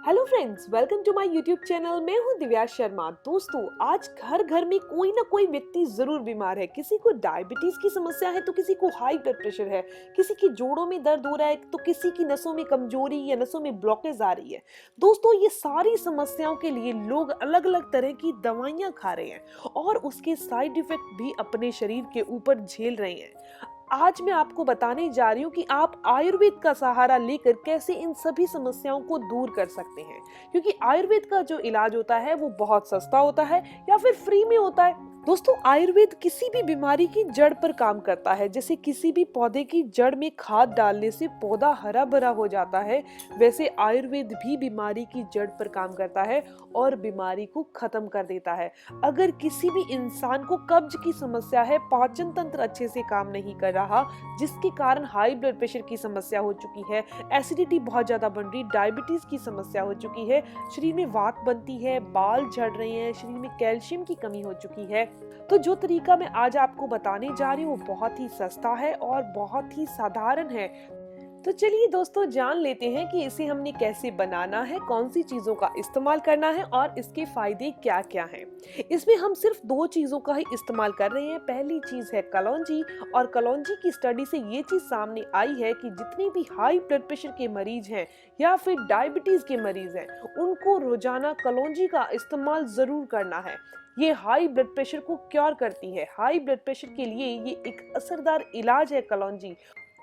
Hello friends, welcome to my YouTube channel. मैं हूं दिव्या शर्मा। दोस्तों, आज घर घर में कोई ना कोई व्यक्ति जरूर बीमार है। किसी को डायबिटीज की समस्या है तो किसी को हाई ब्लड प्रेशर है, किसी की जोड़ों में दर्द हो रहा है तो किसी की नसों में कमजोरी या नसों में ब्लॉकेज आ रही है। दोस्तों, ये सारी समस्याओं के लिए लोग अलग अलग तरह की दवाइयां खा रहे हैं और उसके साइड इफेक्ट भी अपने शरीर के ऊपर झेल रहे हैं। आज मैं आपको बताने जा रही हूँ कि आप आयुर्वेद का सहारा लेकर कैसे इन सभी समस्याओं को दूर कर सकते हैं, क्योंकि आयुर्वेद का जो इलाज होता है वो बहुत सस्ता होता है या फिर फ्री में होता है। दोस्तों, आयुर्वेद किसी भी बीमारी की जड़ पर काम करता है। जैसे किसी भी पौधे की जड़ में खाद डालने से पौधा हरा भरा हो जाता है, वैसे आयुर्वेद भी बीमारी की जड़ पर काम करता है और बीमारी को खत्म कर देता है। अगर किसी भी इंसान को कब्ज की समस्या है, पाचन तंत्र अच्छे से काम नहीं कर रहा, जिसके कारण हाई ब्लड प्रेशर की समस्या हो चुकी है, एसिडिटी बहुत ज्यादा बन रही, डायबिटीज की समस्या हो चुकी है, शरीर में वात बनती है, बाल झड़ रहे हैं, शरीर में कैल्शियम की कमी हो चुकी है, तो जो तरीका मैं आज आपको बताने जा रही हूँ वो बहुत ही सस्ता है और बहुत ही साधारण है। तो चलिए दोस्तों, जान लेते हैं कि इसे हमने कैसे बनाना है, कौन सी चीजों का इस्तेमाल करना है और इसके फायदे क्या क्या हैं। इसमें हम सिर्फ दो चीजों का ही इस्तेमाल कर रहे हैं। पहली चीज है कलौंजी, और कलौंजी की स्टडी से ये चीज सामने आई है कि जितने भी हाई ब्लड प्रेशर के मरीज हैं या फिर डायबिटीज के मरीज हैं, उनको रोजाना कलौंजी का इस्तेमाल जरूर करना है। ये हाई ब्लड प्रेशर को क्योर करती है। हाई ब्लड प्रेशर के लिए ये एक असरदार इलाज है कलौंजी।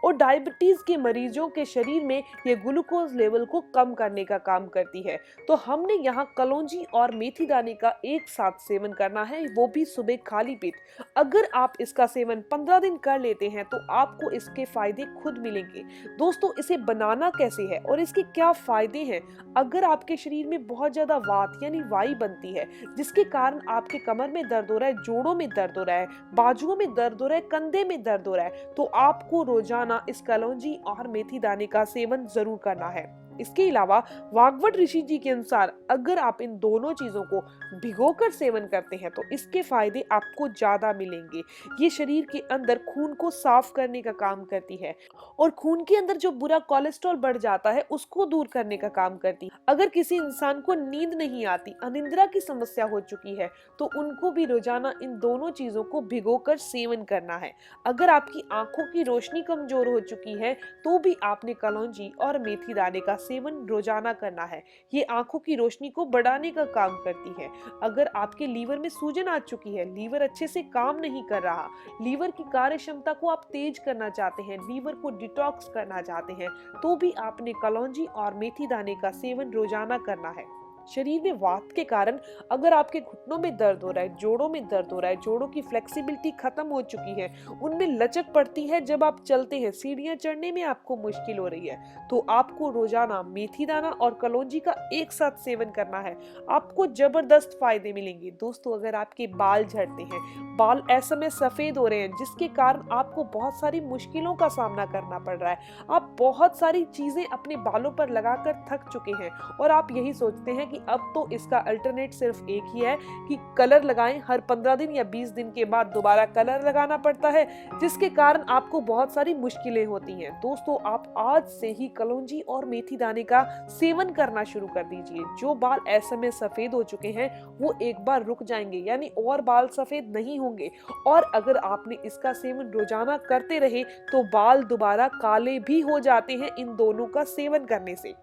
और डायबिटीज के मरीजों के शरीर में ये ग्लूकोज लेवल को कम करने का काम करती है। तो हमने यहाँ कलौंजी और मेथी दाने का एक साथ सेवन करना है, वो भी सुबह खाली पेट। अगर आप इसका सेवन 15 दिन कर लेते हैं तो आपको इसके फायदे खुद मिलेंगे। दोस्तों, इसे बनाना कैसे है और इसके क्या फायदे हैं। अगर आपके शरीर में बहुत ज्यादा वात यानी वाई बनती है, जिसके कारण आपके कमर में दर्द हो रहा है, जोड़ों में दर्द हो रहा है, बाजुओं में दर्द हो रहा है, कंधे में दर्द हो रहा है, तो आपको रोजाना इस कलौंजी और मेथी दाने का सेवन जरूर करना है। इसके अलावा वाग्भट ऋषि जी के अनुसार अगर आप इन दोनों चीजों को भिगोकर सेवन करते हैं तो इसके फायदे आपको ज्यादा मिलेंगे। ये शरीर के अंदर खून को साफ करने का काम करती है और खून के अंदर जो बुरा कोलेस्ट्रॉल बढ़ जाता है उसको दूर करने का काम करती है। अगर किसी इंसान को नींद नहीं आती, अनिद्रा की समस्या हो चुकी है, तो उनको भी रोजाना इन दोनों चीजों को भिगोकर सेवन करना है। अगर आपकी आंखों की रोशनी कमजोर हो चुकी है तो भी आपने कलौंजी और मेथी दाने का सेवन रोजाना करना है। ये आंखों की रोशनी को बढ़ाने का काम करती है। अगर आपके लीवर में सूजन आ चुकी है, लीवर अच्छे से काम नहीं कर रहा, लीवर की कार्य क्षमता को आप तेज करना चाहते हैं, लीवर को डिटॉक्स करना चाहते हैं, तो भी आपने कलौंजी और मेथी दाने का सेवन रोजाना करना है। शरीर में वात के कारण अगर आपके घुटनों में दर्द हो रहा है, जोड़ों में दर्द हो रहा है, जोड़ों की फ्लेक्सिबिलिटी खत्म हो चुकी है, उनमें लचक पड़ती है, जब आप चलते हैं सीढ़ियां चढ़ने में आपको मुश्किल हो रही है, तो आपको रोजाना मेथी दाना और कलौंजी का एक साथ सेवन करना है। आपको जबरदस्त फायदे मिलेंगे। दोस्तों, अगर आपके बाल झड़ते हैं, बाल ऐसे समय सफेद हो रहे हैं, जिसके कारण आपको बहुत सारी मुश्किलों का सामना करना पड़ रहा है, आप बहुत सारी चीजें अपने बालों पर लगाकर थक चुके हैं और आप यही सोचते हैं कि अब तो इसका अल्टरनेट सिर्फ एक ही है कि कलर लगाएं। हर 15 दिन या 20 दिन के बाद दोबारा कलर लगाना पड़ता है, जिसके कारण आपको बहुत सारी मुश्किलें होती हैं। दोस्तों, आप आज से ही कलौंजी और मेथी दाने का सेवन करना शुरू कर दीजिए। जो बाल ऐसे में सफेद हो चुके हैं वो एक बार रुक जाएंगे, यानी और बाल सफेद नहीं होंगे। और अगर आपने इसका सेवन रोजाना करते रहे तो बाल दोबारा काले भी हो जाते हैं इन दोनों का सेवन करने से।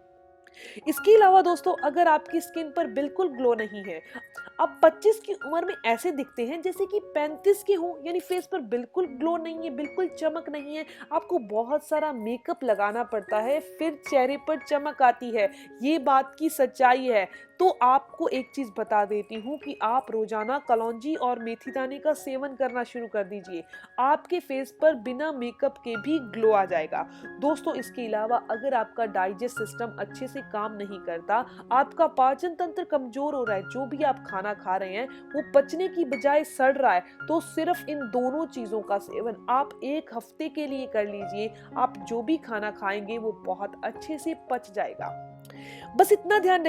इसके अलावा दोस्तों, अगर आपकी स्किन पर बिल्कुल ग्लो नहीं है, आप 25 की उम्र में ऐसे दिखते हैं जैसे कि 35 के हो, यानी फेस पर बिल्कुल ग्लो नहीं है, बिल्कुल चमक नहीं है, आपको बहुत सारा मेकअप लगाना पड़ता है फिर चेहरे पर चमक आती है, ये बात की सच्चाई है, तो आपको एक चीज बता देती हूँ कि आप रोजाना कलौंजी और मेथी दाने का सेवन करना शुरू कर दीजिए। आपके फेस पर बिना मेकअप के भी ग्लो आ जाएगा। दोस्तों, इसके अलावा अगर आपका डाइजेस्ट सिस्टम अच्छे से काम नहीं करता, आपका पाचन तंत्र कमजोर हो रहा है, जो भी आप खाना खा रहे हैं वो पचने की बजाय सड़ रहा है, तो सिर्फ इन दोनों चीजों का सेवन आप एक हफ्ते के लिए कर लीजिए। आप जो भी खाना खाएंगे वो बहुत अच्छे से पच जाएगा। बस इतना ध्यान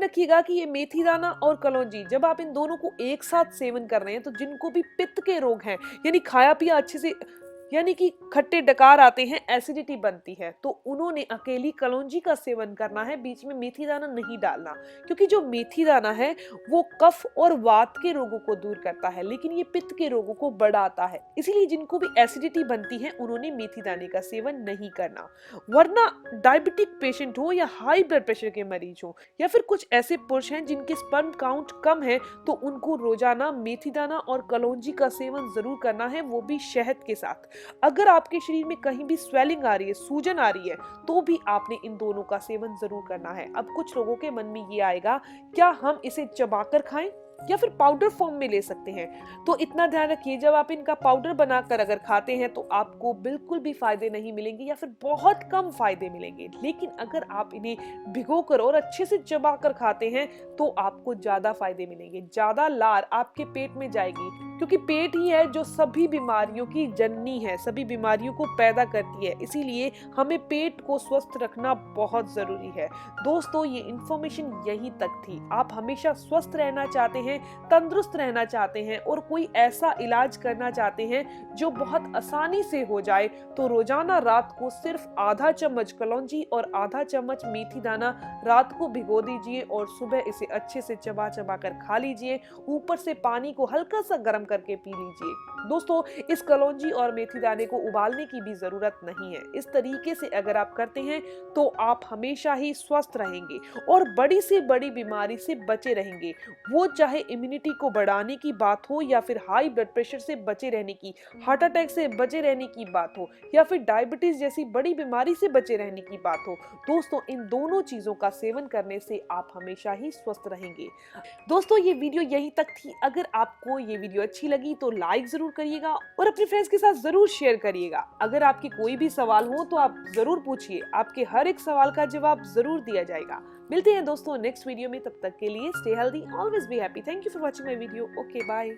रखिएगा कि ये मेथी दाना और कलौंजी जब आप इन दोनों को एक साथ सेवन कर रहे हैं, तो जिनको भी पित्त के रोग हैं, यानी खाया पिया अच्छे से यानी कि खट्टे डकार आते हैं, एसिडिटी बनती है, तो उन्होंने अकेली कलौंजी का सेवन करना है, बीच में मेथी दाना नहीं डालना। क्योंकि जो मेथी दाना है वो कफ और वात के रोगों को दूर करता है, लेकिन ये पित्त के रोगों को बढ़ाता है। इसीलिए जिनको भी एसिडिटी बनती है उन्होंने मेथी दाने का सेवन नहीं करना। वरना डायबिटिक पेशेंट हो या हाई ब्लड प्रेशर के मरीज हो या फिर कुछ ऐसे पुरुष हैं जिनके स्पर्म काउंट कम है, तो उनको रोजाना मेथी दाना और कलौंजी का सेवन जरूर करना है, वो भी शहद के साथ। अगर आपके शरीर में कहीं भी स्वेलिंग आ रही है, सूजन आ रही है, तो भी आपने इन दोनों का सेवन जरूर करना है। अब कुछ लोगों के मन में ये आएगा, क्या हम इसे चबाकर खाएं या फिर पाउडर फॉर्म में ले सकते हैं? तो इतना ध्यान रखिए, जब आप इनका पाउडर बनाकर अगर खाते हैं तो आपको बिल्कुल भी फायदे नहीं मिलेंगे या फिर बहुत कम फायदे मिलेंगे। लेकिन अगर आप इन्हें भिगोकर और अच्छे से चबाकर खाते हैं तो आपको ज्यादा फायदे मिलेंगे, ज्यादा लार आपके पेट में जाएगी, क्योंकि पेट ही है जो सभी बीमारियों की जननी है, सभी बीमारियों को पैदा करती है। इसीलिए हमें पेट को स्वस्थ रखना बहुत जरूरी है। दोस्तों, ये इंफॉर्मेशन यहीं तक थी। आप हमेशा स्वस्थ रहना चाहते हैं, तंदुरुस्त रहना चाहते हैं और कोई ऐसा इलाज करना चाहते हैं जो बहुत आसानी से हो जाए, तो रोजाना रात को सिर्फ आधा चम्मच कलौंजी और आधा चम्मच मेथी दाना रात को भिगो दीजिए और सुबह इसे अच्छे से चबा चबा कर खा लीजिए। ऊपर से पानी को हल्का सा गर्म करके पी लीजिए। दोस्तों, इस कलौंजी और मेथी दाने को उबालने की भी जरूरत नहीं है। इस तरीके से अगर आप करते हैं तो आप हमेशा ही स्वस्थ रहेंगे और बड़ी से बड़ी बीमारी से बचे रहेंगे। वो चाहे इम्यूनिटी को बढ़ाने की बात हो या फिर हाई ब्लड प्रेशर से बचे रहने की, हार्ट अटैक से बचे रहने की बात हो या फिर डायबिटीज जैसी बड़ी बीमारी से बचे रहने की बात हो। दोस्तों, इन दोनों चीजों का सेवन करने से आप हमेशा ही स्वस्थ रहेंगे। दोस्तों, ये वीडियो यहीं तक थी। अगर आपको ये वीडियो अच्छी लगी तो लाइक जरूर करिएगा और अपने फ्रेंड्स के साथ जरूर शेयर करिएगा। अगर आपके कोई भी सवाल हो तो आप जरूर पूछिए, आपके हर एक सवाल का जवाब जरूर दिया जाएगा। मिलते हैं दोस्तों नेक्स्ट वीडियो में, तब तक के लिए stay healthy, always be happy. Thank you for watching my video. Okay, bye.